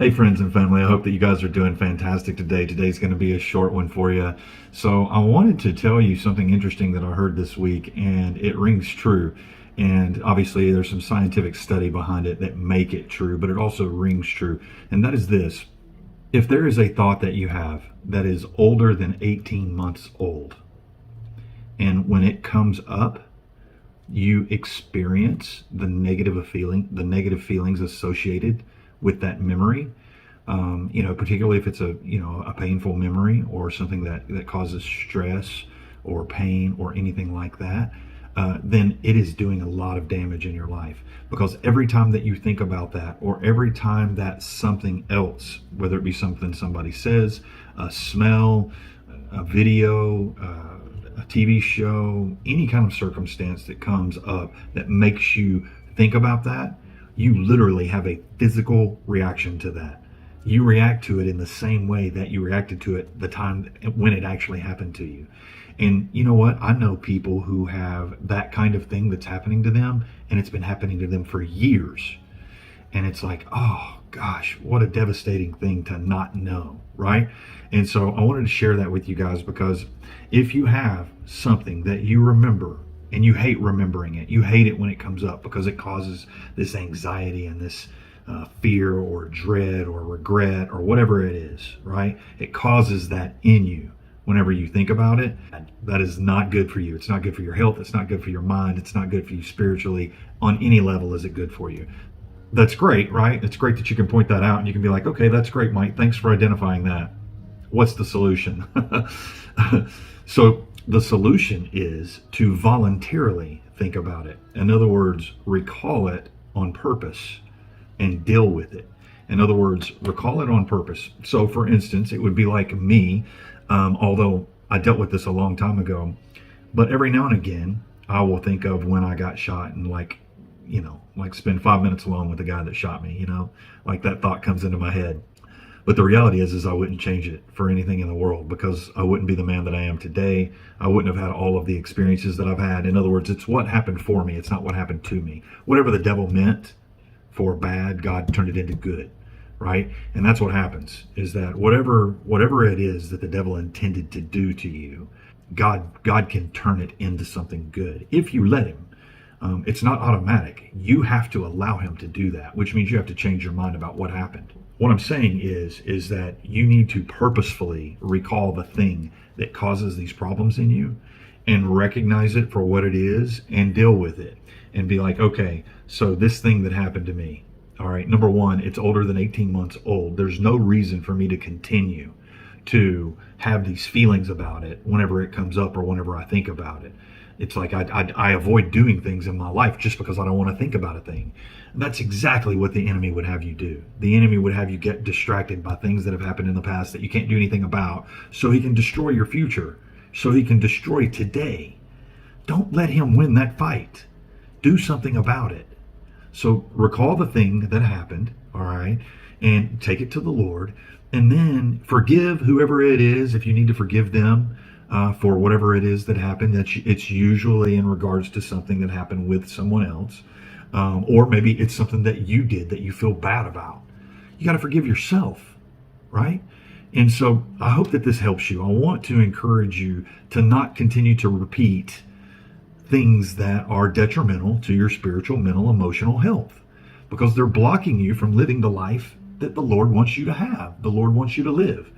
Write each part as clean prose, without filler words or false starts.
Hey, friends and family, I hope that you guys are doing fantastic today. Today's going to be a short one for you. So, I wanted to tell you something interesting that I heard this week, and it rings true. And obviously, there's some scientific study behind it that make it true, but it also rings true. And that is this: if there is a thought that you have that is older than 18 months old, and when it comes up, you experience the negative feelings associated with that memory. Particularly if it's a painful memory or something that causes stress or pain or anything like that, then it is doing a lot of damage in your life. Because every time that you think about that, or every time that something else, whether it be something somebody says, a smell, a video, a TV show, any kind of circumstance that comes up that makes you think about that, you literally have a physical reaction to that. You react to it in the same way that you reacted to it the time when it actually happened to you. And you know what? I know people who have that kind of thing that's happening to them, and it's been happening to them for years. And it's like, oh gosh, what a devastating thing to not know, right? And so I wanted to share that with you guys, because if you have something that you remember and you hate remembering it, you hate it when it comes up because it causes this anxiety and this fear or dread or regret or whatever it is, right? It causes that in you whenever you think about it. That is not good for you. It's not good for your health. It's not good for your mind. It's not good for you spiritually. On any level is it good for you. That's great, right? It's great that you can point that out and you can be like, okay, that's great, Mike. Thanks for identifying that. What's the solution? So the solution is to voluntarily think about it. In other words, recall it on purpose and deal with it. In other words, recall it on purpose. So for instance, it would be like me, although I dealt with this a long time ago, but every now and again, I will think of when I got shot and like spend 5 minutes alone with the guy that shot me, like that thought comes into my head. But the reality is I wouldn't change it for anything in the world, because I wouldn't be the man that I am today. I wouldn't have had all of the experiences that I've had. In other words, it's what happened for me. It's not what happened to me. Whatever the devil meant for bad, God turned it into good, right? And that's what happens, is that whatever it is that the devil intended to do to you, God can turn it into something good if you let him. It's not automatic. You have to allow him to do that, which means you have to change your mind about what happened. What I'm saying is that you need to purposefully recall the thing that causes these problems in you and recognize it for what it is and deal with it and be like, okay, so this thing that happened to me, all right, number one, it's older than 18 months old. There's no reason for me to continue to have these feelings about it whenever it comes up or whenever I think about it. It's like I avoid doing things in my life just because I don't want to think about a thing. And that's exactly what the enemy would have you do. The enemy would have you get distracted by things that have happened in the past that you can't do anything about, so he can destroy your future, so he can destroy today. Don't let him win that fight. Do something about it. So recall the thing that happened, all right, and take it to the Lord, and then forgive whoever it is if you need to forgive them. For whatever it is that happened. It's usually in regards to something that happened with someone else, or maybe it's something that you did that you feel bad about. You got to forgive yourself, right? And so I hope that this helps you. I want to encourage you to not continue to repeat things that are detrimental to your spiritual, mental, emotional health, because they're blocking you from living the life that the Lord wants you to have, the Lord wants you to live.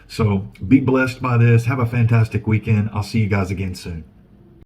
So be blessed by this. Have a fantastic weekend. I'll see you guys again soon.